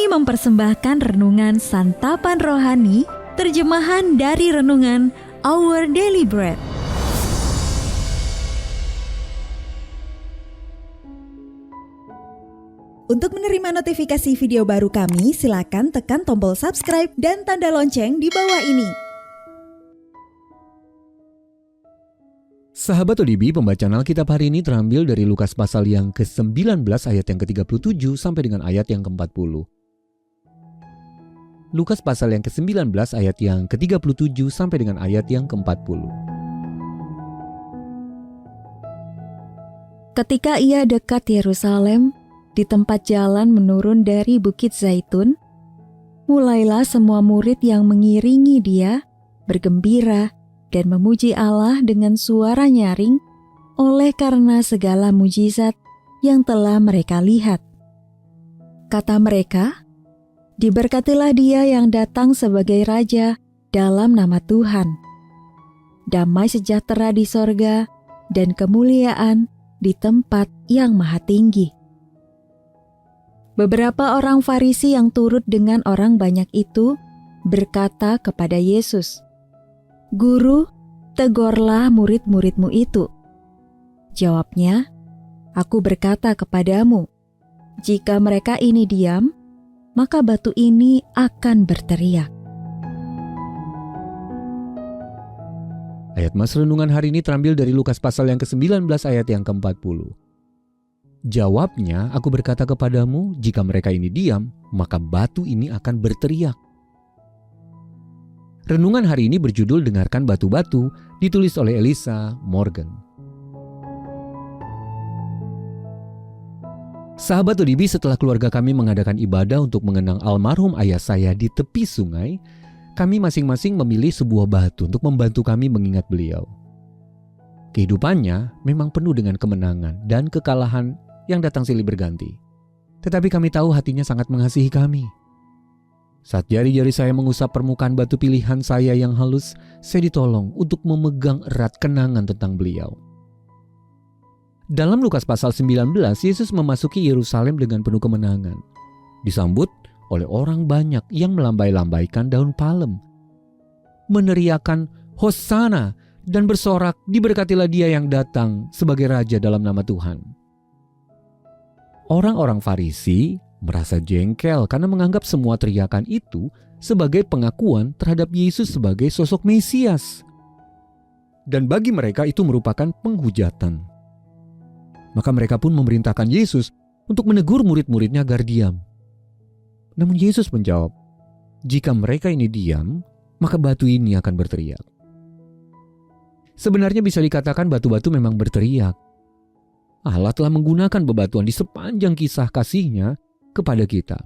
Kami mempersembahkan renungan Santapan Rohani, terjemahan dari renungan Our Daily Bread. Untuk menerima notifikasi video baru kami, silakan tekan tombol subscribe dan tanda lonceng di bawah ini. Sahabat ODB, pembacaan Alkitab hari ini terambil dari Lukas pasal yang ke-19 ayat yang ke-37 sampai dengan ayat yang ke-40. Lukas pasal yang ke-19 ayat yang ke-37 sampai dengan ayat yang ke-40. Ketika ia dekat Yerusalem, di tempat jalan menurun dari Bukit Zaitun, mulailah semua murid yang mengiringi dia bergembira dan memuji Allah dengan suara nyaring oleh karena segala mujizat yang telah mereka lihat. Kata mereka, "Diberkatilah dia yang datang sebagai Raja dalam nama Tuhan. Damai sejahtera di sorga dan kemuliaan di tempat yang maha tinggi." Beberapa orang Farisi yang turut dengan orang banyak itu berkata kepada Yesus, "Guru, tegurlah murid-muridmu itu." Jawabnya, "Aku berkata kepadamu, jika mereka ini diam, maka batu ini akan berteriak." Ayat Mas renungan hari ini terambil dari Lukas pasal yang ke-19 ayat yang ke-40. Jawabnya, "Aku berkata kepadamu, jika mereka ini diam, maka batu ini akan berteriak." Renungan hari ini berjudul Dengarkan Batu-Batu, ditulis oleh Elisa Morgan. Sahabat ODB, setelah keluarga kami mengadakan ibadah untuk mengenang almarhum ayah saya di tepi sungai, kami masing-masing memilih sebuah batu untuk membantu kami mengingat beliau. Kehidupannya memang penuh dengan kemenangan dan kekalahan yang datang silih berganti. Tetapi kami tahu hatinya sangat mengasihi kami. Saat jari-jari saya mengusap permukaan batu pilihan saya yang halus, saya ditolong untuk memegang erat kenangan tentang beliau. Dalam Lukas pasal 19, Yesus memasuki Yerusalem dengan penuh kemenangan. Disambut oleh orang banyak yang melambai-lambaikan daun palem, meneriakan Hosana dan bersorak, "Diberkatilah dia yang datang sebagai Raja dalam nama Tuhan." Orang-orang Farisi merasa jengkel karena menganggap semua teriakan itu sebagai pengakuan terhadap Yesus sebagai sosok Mesias. Dan bagi mereka itu merupakan penghujatan. Maka mereka pun memerintahkan Yesus untuk menegur murid-muridnya agar diam. Namun Yesus menjawab, "Jika mereka ini diam, maka batu ini akan berteriak." Sebenarnya bisa dikatakan batu-batu memang berteriak. Allah telah menggunakan bebatuan di sepanjang kisah kasih-Nya kepada kita.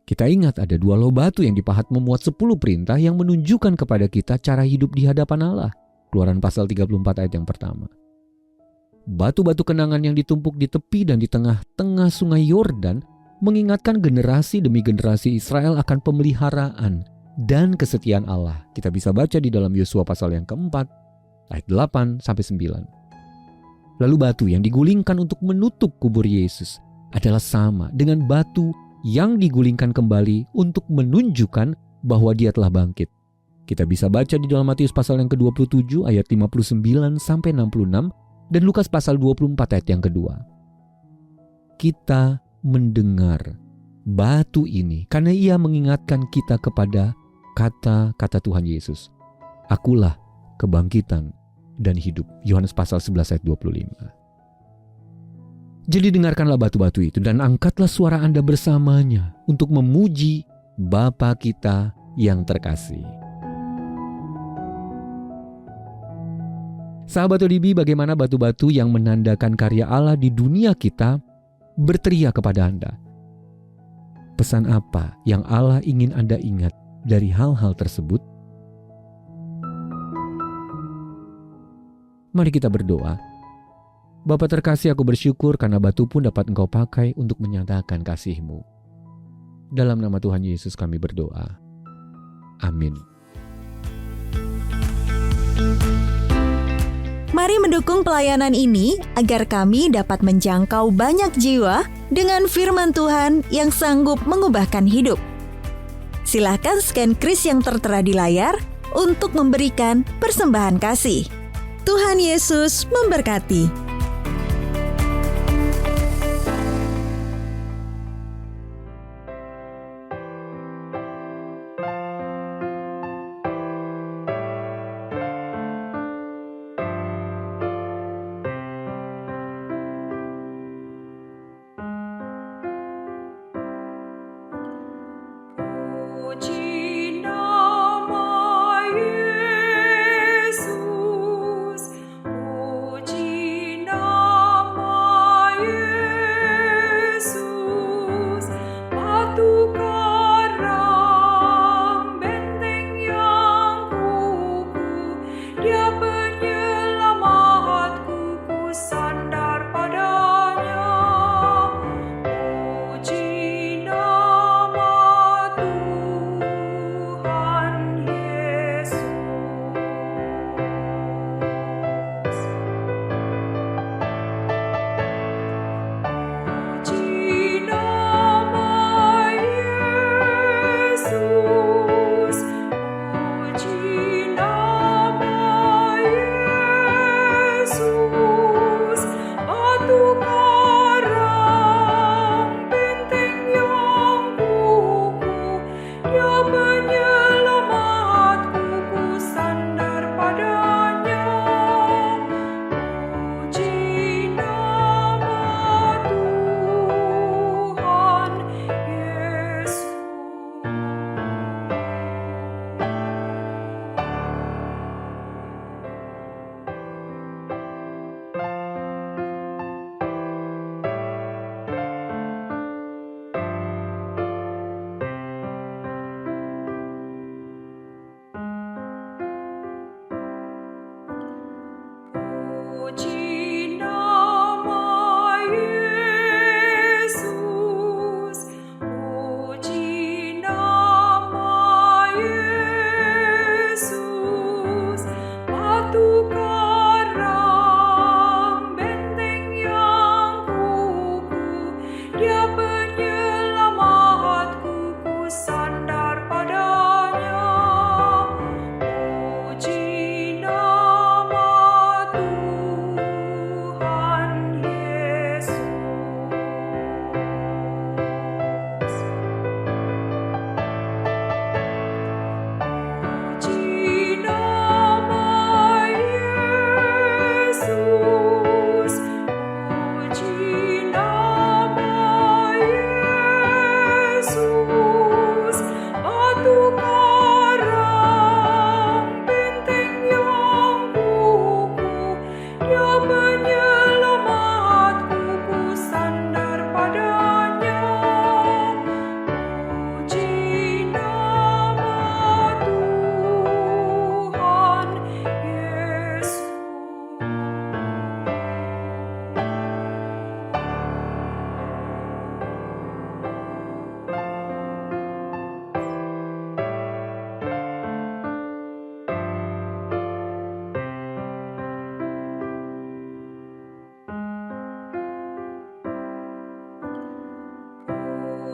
Kita ingat ada 2 loh batu yang dipahat memuat 10 perintah yang menunjukkan kepada kita cara hidup di hadapan Allah. Keluaran pasal 34 ayat yang pertama. Batu-batu kenangan yang ditumpuk di tepi dan di tengah-tengah sungai Yordan mengingatkan generasi demi generasi Israel akan pemeliharaan dan kesetiaan Allah. Kita bisa baca di dalam Yosua pasal yang keempat, ayat 8-9. Lalu batu yang digulingkan untuk menutup kubur Yesus adalah sama dengan batu yang digulingkan kembali untuk menunjukkan bahwa dia telah bangkit. Kita bisa baca di dalam Matius pasal yang ke-27 ayat 59-66 dan Lukas pasal 24 ayat yang kedua. Kita mendengar batu ini karena ia mengingatkan kita kepada kata-kata Tuhan Yesus. "Akulah kebangkitan dan hidup." Yohanes pasal 11 ayat 25. Jadi dengarkanlah batu-batu itu dan angkatlah suara Anda bersamanya untuk memuji Bapa kita yang terkasih. Sahabat ODB, bagaimana batu-batu yang menandakan karya Allah di dunia kita berteriak kepada Anda? Pesan apa yang Allah ingin Anda ingat dari hal-hal tersebut? Mari kita berdoa. Bapa terkasih, aku bersyukur karena batu pun dapat Engkau pakai untuk menyatakan kasih-Mu. Dalam nama Tuhan Yesus kami berdoa. Amin. Mari mendukung pelayanan ini agar kami dapat menjangkau banyak jiwa dengan firman Tuhan yang sanggup mengubahkan hidup. Silahkan scan kris yang tertera di layar untuk memberikan persembahan kasih. Tuhan Yesus memberkati.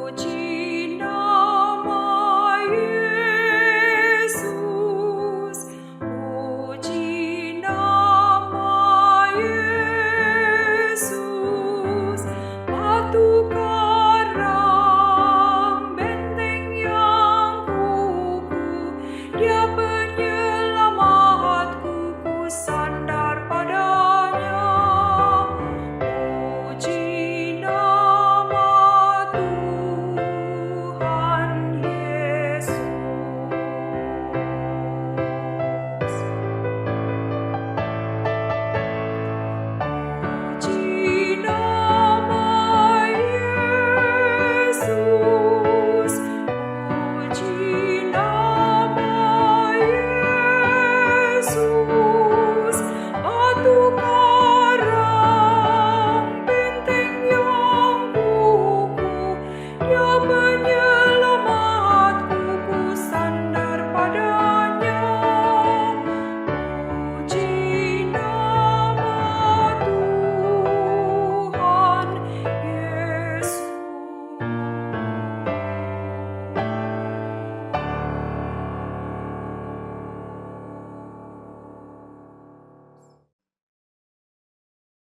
Puji